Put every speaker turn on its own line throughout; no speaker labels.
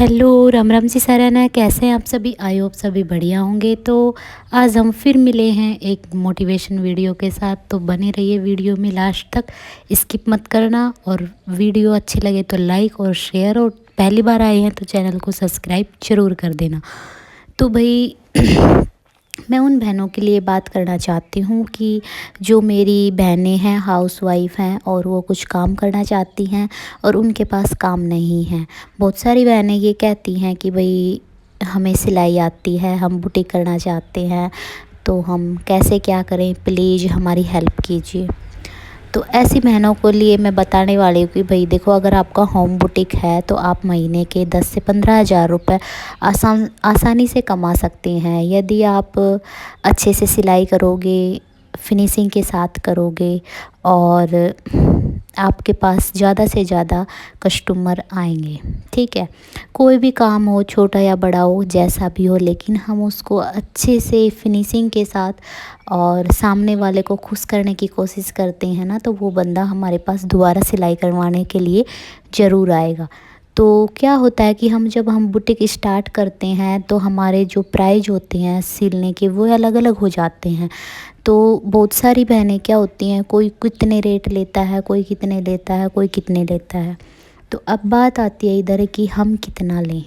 Hello, Ram Ram ji सारिਆਂ ने कैसे हैं आप सभी। आई होप सभी बढ़िया होंगे। तो आज हम फिर मिले हैं एक मोटिवेशन वीडियो के साथ। तो बने रहिए वीडियो में लास्ट तक, स्किप मत करना। और वीडियो अच्छी लगे तो लाइक और शेयर, और पहली बार आए हैं तो चैनल को सब्सक्राइब जरूर कर देना। तो भाई मैं उन बहनों के लिए बात करना चाहती हूँ कि जो मेरी बहनें हैं, हाउसवाइफ हैं, और वो कुछ काम करना चाहती हैं और उनके पास काम नहीं है। बहुत सारी बहनें ये कहती हैं कि भाई हमें सिलाई आती है, हम बुटीक करना चाहते हैं, तो हम कैसे क्या करें, प्लीज़ हमारी हेल्प कीजिए। तो ऐसी बहनों को लिए मैं बताने वाली हूँ कि भाई देखो, अगर आपका होम बुटीक है तो आप महीने के 10 से 15 हज़ार रुपये आसानी से कमा सकते हैं। यदि आप अच्छे से सिलाई करोगे, फिनिशिंग के साथ करोगे, और आपके पास ज़्यादा से ज़्यादा कस्टमर आएंगे। ठीक है, कोई भी काम हो, छोटा या बड़ा हो, जैसा भी हो, लेकिन हम उसको अच्छे से फिनिशिंग के साथ और सामने वाले को खुश करने की कोशिश करते हैं ना, तो वो बंदा हमारे पास दोबारा सिलाई करवाने के लिए ज़रूर आएगा। तो क्या होता है कि जब हम बुटीक स्टार्ट करते हैं तो हमारे जो प्राइस होते हैं सिलने के, वो अलग अलग हो जाते हैं। तो बहुत सारी बहनें क्या होती हैं, कोई कितने रेट लेता है, कोई कितने लेता है, कोई कितने लेता है। तो अब बात आती है इधर कि हम कितना लें।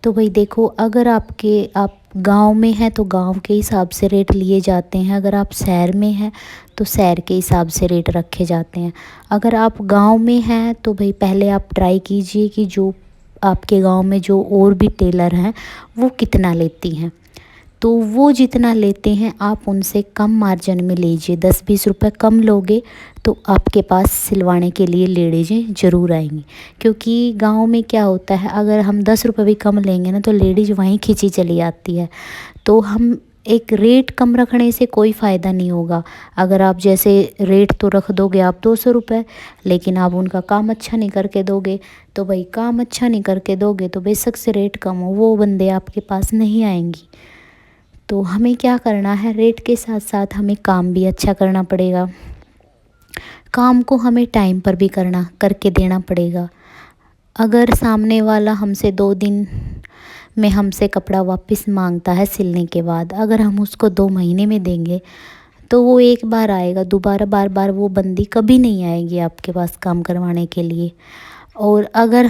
तो भाई देखो, अगर आप गांव में हैं तो गांव के हिसाब से रेट लिए जाते हैं। अगर आप शहर में हैं तो शहर के हिसाब से रेट रखे जाते हैं। अगर आप गांव में हैं तो भाई पहले आप ट्राई कीजिए कि जो आपके गांव में जो और भी टेलर हैं वो कितना लेती हैं। तो वो जितना लेते हैं आप उनसे कम मार्जिन में लीजिए। 10-20 रुपये कम लोगे तो आपके पास सिलवाने के लिए लेडीज़ें ज़रूर आएंगी। क्योंकि गांव में क्या होता है, अगर हम 10 रुपये भी कम लेंगे ना तो लेडीज़ वहीं खींची चली आती है। तो हम एक रेट कम रखने से कोई फ़ायदा नहीं होगा। अगर आप जैसे रेट तो रख दोगे आप 200 रुपये, लेकिन आप उनका काम अच्छा नहीं करके दोगे, तो भाई काम अच्छा नहीं करके दोगे तो बेशक से रेट कम हो, वो बंदे आपके पास नहीं आएंगी। तो हमें क्या करना है, रेट के साथ साथ हमें काम भी अच्छा करना पड़ेगा। काम को हमें टाइम पर भी करके देना पड़ेगा। अगर सामने वाला हमसे 2 दिन में हमसे कपड़ा वापस मांगता है सिलने के बाद, अगर हम उसको 2 महीने में देंगे तो वो एक बार आएगा, दोबारा बार बार वो बंदी कभी नहीं आएगी आपके पास काम करवाने के लिए। और अगर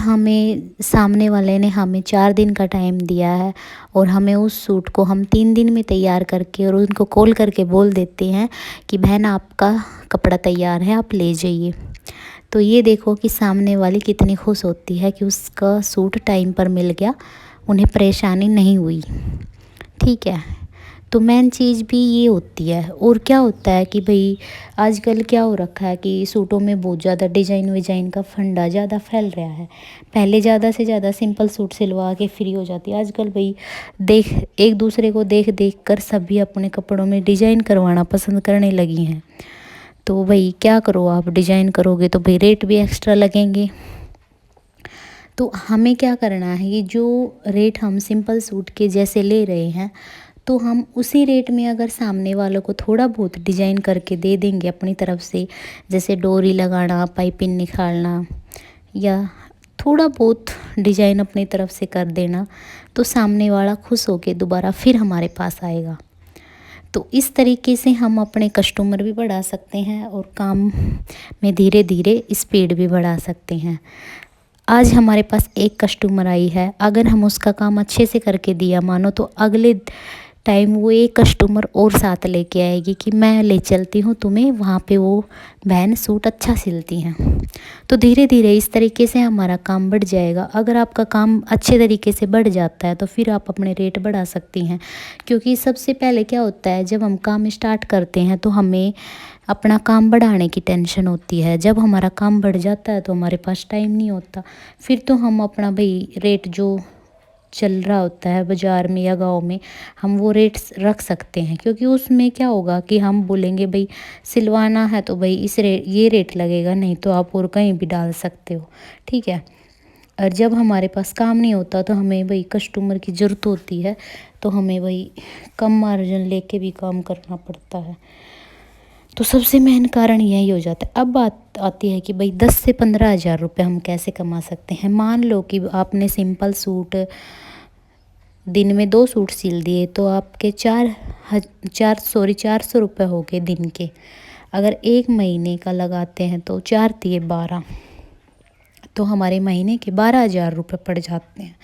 सामने वाले ने हमें 4 दिन का टाइम दिया है और हमें उस सूट को हम 3 दिन में तैयार करके और उनको कॉल करके बोल देते हैं कि बहन आपका कपड़ा तैयार है, आप ले जाइए, तो ये देखो कि सामने वाली कितनी खुश होती है कि उसका सूट टाइम पर मिल गया, उन्हें परेशानी नहीं हुई। ठीक है, तो मेन चीज़ भी ये होती है। और क्या होता है कि भाई आजकल क्या हो रखा है कि सूटों में बहुत ज़्यादा डिजाइन विजाइन का फंडा ज़्यादा फैल रहा है। पहले ज़्यादा से ज़्यादा सिंपल सूट सिलवा के फ्री हो जाती है। आजकल भाई एक दूसरे को देख देख कर सभी अपने कपड़ों में डिजाइन करवाना पसंद करने लगी हैं। तो भाई क्या करो, आप डिजाइन करोगे तो भाई रेट भी एक्स्ट्रा लगेंगे। तो हमें क्या करना है, ये जो रेट हम सिंपल सूट के जैसे ले रहे हैं, तो हम उसी रेट में अगर सामने वालों को थोड़ा बहुत डिजाइन करके दे देंगे अपनी तरफ से, जैसे डोरी लगाना, पाइपिंग निकालना, या थोड़ा बहुत डिजाइन अपनी तरफ से कर देना, तो सामने वाला खुश होके दोबारा फिर हमारे पास आएगा। तो इस तरीके से हम अपने कस्टमर भी बढ़ा सकते हैं और काम में धीरे धीरे स्पीड भी बढ़ा सकते हैं। आज हमारे पास एक कस्टमर आई है, अगर हम उसका काम अच्छे से करके दिया मानो, तो अगले टाइम वो एक कस्टमर और साथ लेके आएगी कि मैं ले चलती हूँ तुम्हें, वहाँ पे वो बहन सूट अच्छा सिलती हैं। तो धीरे धीरे इस तरीके से हमारा काम बढ़ जाएगा। अगर आपका काम अच्छे तरीके से बढ़ जाता है तो फिर आप अपने रेट बढ़ा सकती हैं। क्योंकि सबसे पहले क्या होता है, जब हम काम स्टार्ट करते हैं तो हमें अपना काम बढ़ाने की टेंशन होती है। जब हमारा काम बढ़ जाता है तो हमारे पास टाइम नहीं होता, फिर तो हम अपना भाई रेट जो चल रहा होता है बाज़ार में या गांव में, हम वो रेट्स रख सकते हैं। क्योंकि उसमें क्या होगा कि हम बोलेंगे भाई सिलवाना है तो भाई ये रेट लगेगा, नहीं तो आप और कहीं भी डाल सकते हो। ठीक है, और जब हमारे पास काम नहीं होता तो हमें भाई कस्टमर की ज़रूरत होती है, तो हमें भाई कम मार्जिन लेके भी काम करना पड़ता है। तो सबसे मेन कारण यही हो जाता है। अब बात आती है कि भाई 10 से 15 हज़ार रुपये हम कैसे कमा सकते हैं। मान लो कि आपने सिंपल सूट दिन में 2 सूट सिल दिए तो आपके 400 रुपये हो गए दिन के। अगर 1 महीने का लगाते हैं तो 4 तिये 12, तो हमारे महीने के 12,000 रुपये पड़ जाते हैं।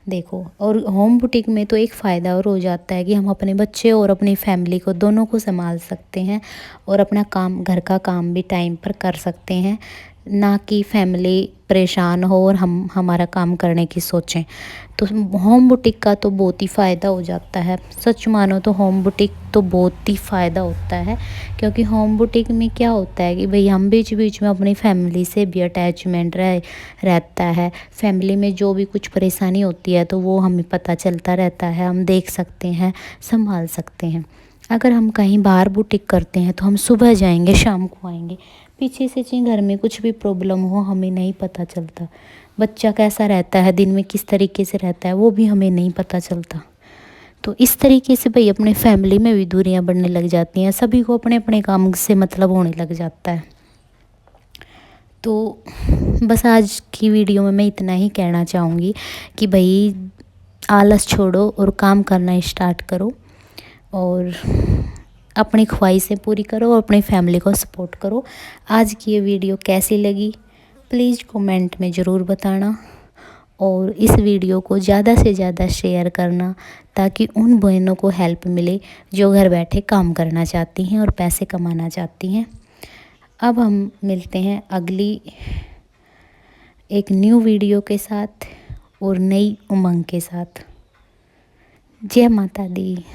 देखो, और होम बुटीक में तो एक फ़ायदा और हो जाता है कि हम अपने बच्चे और अपनी फैमिली को दोनों को संभाल सकते हैं और अपना काम, घर का काम भी टाइम पर कर सकते हैं, ना कि फैमिली परेशान हो और हम हमारा काम करने की सोचें। तो होम बुटीक का तो बहुत ही फ़ायदा हो जाता है। सच मानो तो होम बुटीक तो बहुत ही फ़ायदा होता है, क्योंकि होम बुटीक में क्या होता है कि भाई हम बीच बीच में अपनी फैमिली से भी अटैचमेंट रहता है। फैमिली में जो भी कुछ परेशानी होती है तो वो हमें पता चलता रहता है, हम देख सकते हैं, संभाल सकते हैं। अगर हम कहीं बाहर बुटीक करते हैं तो हम सुबह जाएंगे, शाम को आएंगे, पीछे से चाहे घर में कुछ भी प्रॉब्लम हो हमें नहीं पता चलता। बच्चा कैसा रहता है, दिन में किस तरीके से रहता है, वो भी हमें नहीं पता चलता। तो इस तरीके से भाई अपने फैमिली में भी दूरियां बढ़ने लग जाती हैं, सभी को अपने अपने काम से मतलब होने लग जाता है। तो बस आज की वीडियो में मैं इतना ही कहना चाहूँगी कि भाई आलस छोड़ो और काम करना स्टार्ट करो, और अपनी ख्वाहिशें पूरी करो और अपनी फैमिली को सपोर्ट करो। आज की ये वीडियो कैसी लगी प्लीज़ कमेंट में ज़रूर बताना, और इस वीडियो को ज़्यादा से ज़्यादा शेयर करना ताकि उन बहनों को हेल्प मिले जो घर बैठे काम करना चाहती हैं और पैसे कमाना चाहती हैं। अब हम मिलते हैं अगली एक न्यू वीडियो के साथ और नई उमंग के साथ। जय माता दी।